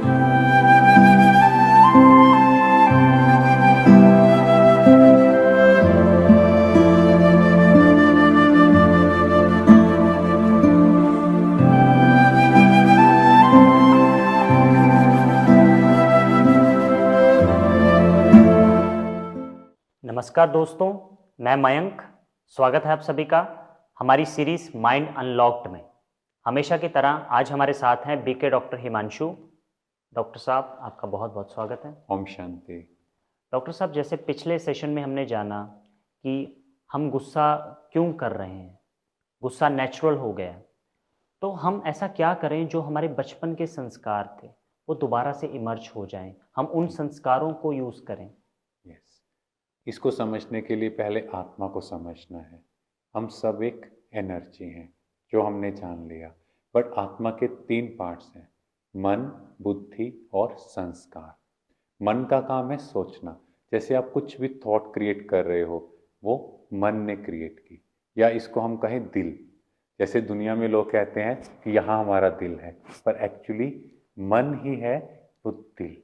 नमस्कार दोस्तों, मैं मयंक। स्वागत है आप सभी का हमारी सीरीज माइंड अनलॉक्ड में। हमेशा की तरह आज हमारे साथ हैं बीके डॉक्टर हिमांशु। डॉक्टर साहब, आपका बहुत बहुत स्वागत है। ओम शांति। डॉक्टर साहब, जैसे पिछले सेशन में हमने जाना कि हम गुस्सा क्यों कर रहे हैं, गुस्सा नेचुरल हो गया है, तो हम ऐसा क्या करें जो हमारे बचपन के संस्कार थे वो दोबारा से इमर्ज हो जाएं, हम उन संस्कारों को यूज़ करें। यस, इसको समझने के लिए पहले आत्मा को समझना है। हम सब एक एनर्जी हैं जो हमने जान लिया, बट आत्मा के 3 पार्ट्स हैं, मन, बुद्धि और संस्कार। मन का काम है सोचना। जैसे आप कुछ भी थॉट क्रिएट कर रहे हो, वो मन ने क्रिएट की, या इसको हम कहें दिल। जैसे दुनिया में लोग कहते हैं कि यहाँ हमारा दिल है, पर एक्चुअली मन ही है वो दिल।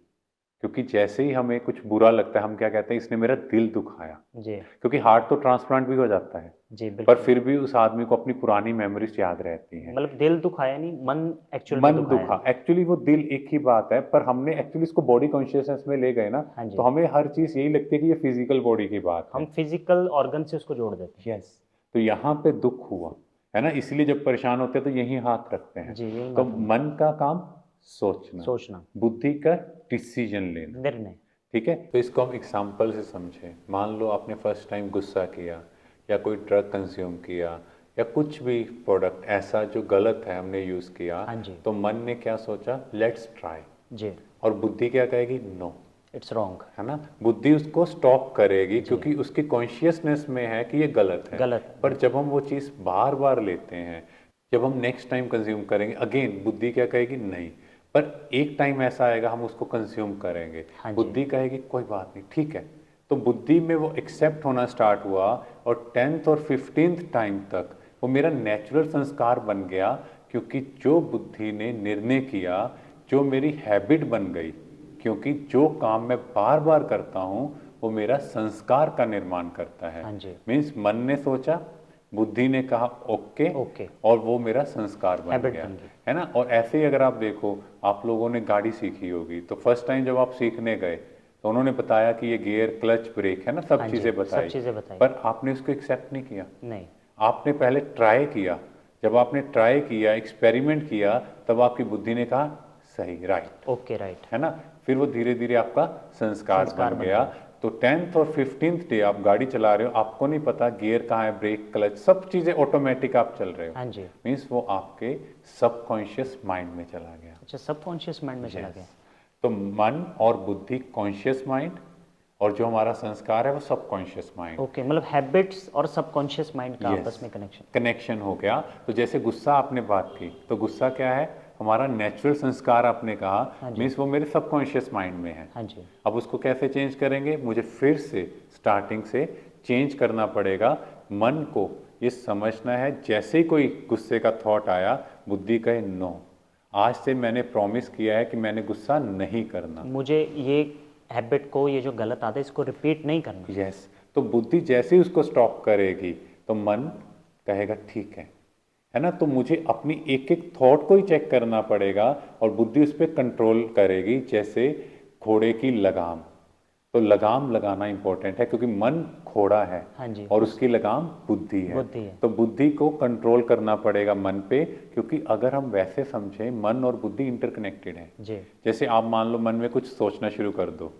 क्योंकि जैसे ही हमें कुछ बुरा लगता है, हम क्या कहते हैं, इसने मेरा दिल दुखाया। जी क्योंकि हार्ट तो ट्रांसप्लांट भी हो जाता है, जी पर बिल्कुल। फिर भी उस आदमी को अपनी पुरानी मेमोरीज याद रहती हैं। मतलब दिल दुखाया नहीं, मन एक्चुअल में मन दुखाया। दुखा, एक्चुअली वो दिल एक ही बात है, पर हमने एक्चुअली इसको बॉडी कॉन्शियसनेस में ले गए ना, हाँ जी, तो हमें हर चीज यही लगती है कि ये फिजिकल बॉडी की बात हम है। फिजिकल ऑर्गन से उसको जोड़ देते हैं। यस, तो यहाँ पे दुख हुआ है ना, इसलिए जब परेशान होते हैं तो यही हाथ रखते हैं। जी, यही तो बात है। मन का काम सोचना, सोचना, बुद्धि का डिसीजन लेना। निर्णय। ठीक है, तो इसको हम एग्जाम्पल से समझें। मान लो आपने फर्स्ट टाइम गुस्सा किया, या कोई ड्रग कंज्यूम किया, या कुछ भी प्रोडक्ट ऐसा जो गलत है हमने यूज़ किया, हाँ जी, तो मन ने क्या सोचा, लेट्स ट्राई। जी, और बुद्धि क्या कहेगी, नो, इट्स रॉन्ग। है ना। बुद्धि उसको स्टॉप करेगी जी, क्योंकि उसकी कॉन्शियसनेस में है कि ये गलत है। गलत है। पर जब हम वो चीज़ बार बार लेते हैं, जब हम नेक्स्ट टाइम कंज्यूम करेंगे, अगेन बुद्धि क्या कहेगी, नहीं। पर एक टाइम ऐसा आएगा हम उसको कंज्यूम करेंगे, हाँ जी, बुद्धि कहेगी कोई बात नहीं, ठीक है। तो बुद्धि में वो एक्सेप्ट होना स्टार्ट हुआ, और 10th और 15th टाइम तक वो मेरा नेचुरल संस्कार बन गया। क्योंकि जो बुद्धि ने निर्णय किया, जो मेरी हैबिट बन गई, क्योंकि जो काम मैं बार बार करता हूँ वो मेरा संस्कार का निर्माण करता है। हाँ जी, मीन्स मन ने सोचा, बुद्धि ने कहा ओके, ओके, और वो मेरा संस्कार बन हैबिट गया, बन गई। है ना। और ऐसे ही अगर आप देखो, आप लोगों ने गाड़ी सीखी होगी, तो फर्स्ट टाइम जब आप सीखने गए तो उन्होंने बताया कि ये गियर, क्लच, ब्रेक, है ना, सब हाँ जी, चीज़ें सब बताई, चीज़ें बताई। पर आपने उसको एक्सेप्ट नहीं किया। नहीं, आपने पहले ट्राई किया। जब आपने ट्राई किया, एक्सपेरिमेंट किया, तब आपकी बुद्धि ने कहा सही, राइट, ओके, राइट, है ना। फिर वो धीरे धीरे आपका संस्कार संस्कार बन बन गया। गया। तो 10th और 15th डे आप गाड़ी चला रहे हो, आपको नहीं पता गियर कहाँ है, ब्रेक, क्लच, सब चीज़ें ऑटोमेटिक आप चल रहे हो। हाँ जी, मीन्स वो आपके सबकॉन्शियस माइंड में चला गया। अच्छा, सबकॉन्शियस माइंड में चला Yes. गया। तो मन और बुद्धि कॉन्शियस माइंड, और जो हमारा संस्कार है वो सबकॉन्शियस माइंड। ओके, मतलब हैबिट्स और सबकॉन्शियस माइंड का यस, आपस में कनेक्शन। कनेक्शन हो गया। तो जैसे गुस्सा आपने बात की, तो गुस्सा क्या है, हमारा नेचुरल संस्कार आपने कहा, हाँ जी, मीन्स वो मेरे सबकॉन्शियस माइंड में है। हाँ जी, अब उसको कैसे चेंज करेंगे, मुझे फिर से स्टार्टिंग से चेंज करना पड़ेगा। मन को ये समझना है, जैसे ही कोई गुस्से का थॉट आया, बुद्धि कहे नो, आज से मैंने प्रॉमिस किया है कि मैंने गुस्सा नहीं करना। मुझे ये हैबिट को, ये जो गलत आदत है, इसको रिपीट नहीं करना। यस, तो बुद्धि जैसे ही उसको स्टॉप करेगी, तो मन कहेगा ठीक है ना। तो मुझे अपनी एक एक थॉट को ही चेक करना पड़ेगा, और बुद्धि उस पर कंट्रोल करेगी। जैसे घोड़े की लगाम, तो लगाम लगाना इंपॉर्टेंट है, क्योंकि मन घोड़ा है हाँ जी, और उसकी लगाम बुद्धि है। बुद्धि है। तो बुद्धि को कंट्रोल करना पड़ेगा मन पे, क्योंकि अगर हम वैसे समझें, मन और बुद्धि इंटरकनेक्टेड है। जी, जैसे आप मान लो मन में कुछ सोचना शुरू कर दो,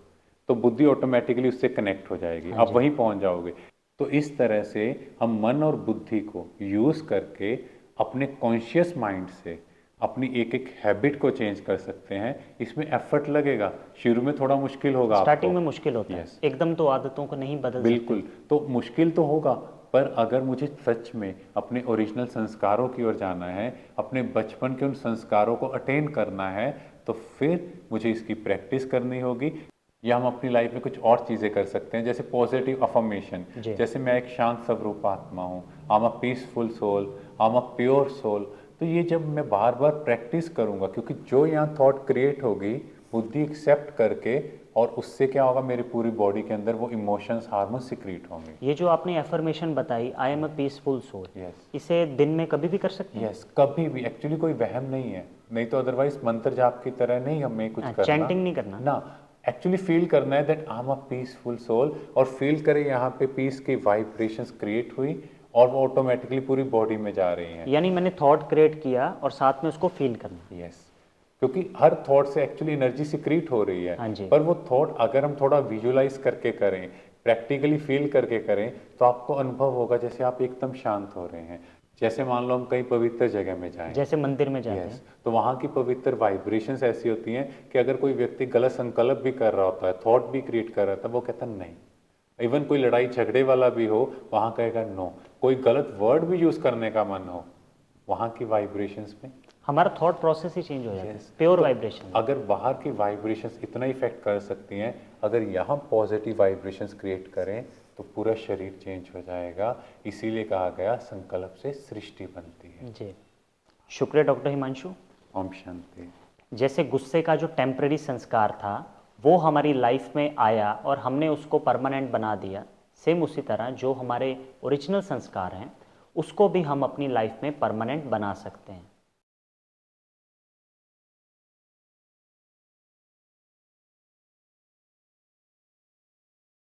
तो बुद्धि ऑटोमेटिकली उससे कनेक्ट हो जाएगी, हाँ आप जी, वहीं पहुंच जाओगे। तो इस तरह से हम मन और बुद्धि को यूज करके अपने कॉन्शियस माइंड से अपनी एक एक हैबिट को चेंज कर सकते हैं। इसमें एफर्ट लगेगा, शुरू में थोड़ा मुश्किल होगा स्टार्टिंग आपको। में मुश्किल होता है, यस, एकदम तो आदतों को नहीं बदल बिल्कुल, सकते। तो मुश्किल तो होगा, पर अगर मुझे सच में अपने ओरिजिनल संस्कारों की ओर जाना है, अपने बचपन के उन संस्कारों को अटेन करना है, तो फिर मुझे इसकी प्रैक्टिस करनी होगी। या हम अपनी लाइफ में कुछ और चीज़ें कर सकते हैं, जैसे पॉजिटिव अफर्मेशन। जी, जैसे मैं एक शांत स्वरूप आत्मा हूँ, I am a peaceful soul, I am a pure soul. तो ये जब मैं बार बार प्रैक्टिस करूँगा, क्योंकि जो यहाँ थॉट क्रिएट होगी बुद्धि एक्सेप्ट करके, और उससे क्या होगा, मेरी पूरी बॉडी के अंदर वो इमोशंस हार्मोन सिक्रीट होंगे। ये जो आपने एफर्मेशन बताई, I am a peaceful soul, yes इसे दिन में कभी भी कर सकते हैं? यस, कभी भी। एक्चुअली कोई वहम नहीं है, नहीं तो अदरवाइज मंत्र जाप की तरह नहीं हमें कुछ करना, चैंटिंग नहीं करना ना। एक्चुअली फील करना है that I am a peaceful soul, और फील करें यहाँ पे पीस की वाइब्रेशंस क्रिएट हुई और वो ऑटोमेटिकली पूरी बॉडी में जा रही हैं। यानी मैंने थॉट क्रिएट किया और साथ में उसको फील करना। यस, क्योंकि हर थॉट से एक्चुअली एनर्जी सिक्रीट हो रही हाँ है, जी। पर वो थॉट अगर हम थोड़ा विजुलाइज करके करें, प्रैक्टिकली फील करके करें, तो आपको अनुभव होगा जैसे आप एकदम शांत हो रहे हैं। जैसे मान लो हम कहीं पवित्र जगह में जाएं, जैसे मंदिर में जाते यस, हैं। तो वहाँ की पवित्र वाइब्रेशंस ऐसी होती हैं कि अगर कोई व्यक्ति गलत संकल्प भी कर रहा होता है, थॉट भी क्रिएट कर रहा था, वो कहता नहीं। इवन कोई लड़ाई झगड़े वाला भी हो, वहाँ कहेगा नो। कोई गलत वर्ड भी यूज करने का मन हो, वहाँ की वाइब्रेशंस में हमारा थॉट प्रोसेस ही चेंज हो जाता है, Yes. प्योर तो वाइब्रेशन। अगर बाहर की वाइब्रेशंस इतना इफेक्ट कर सकती हैं, अगर यहाँ पॉजिटिव वाइब्रेशंस क्रिएट करें तो पूरा शरीर चेंज हो जाएगा। इसीलिए कहा गया संकल्प से सृष्टि बनती है। जी, शुक्रिया डॉक्टर हिमांशु। ओम शांति। जैसे गुस्से का जो टेम्पररी संस्कार था वो हमारी लाइफ में आया और हमने उसको परमानेंट बना दिया, सेम उसी तरह जो हमारे ओरिजिनल संस्कार हैं उसको भी हम अपनी लाइफ में परमानेंट बना सकते हैं।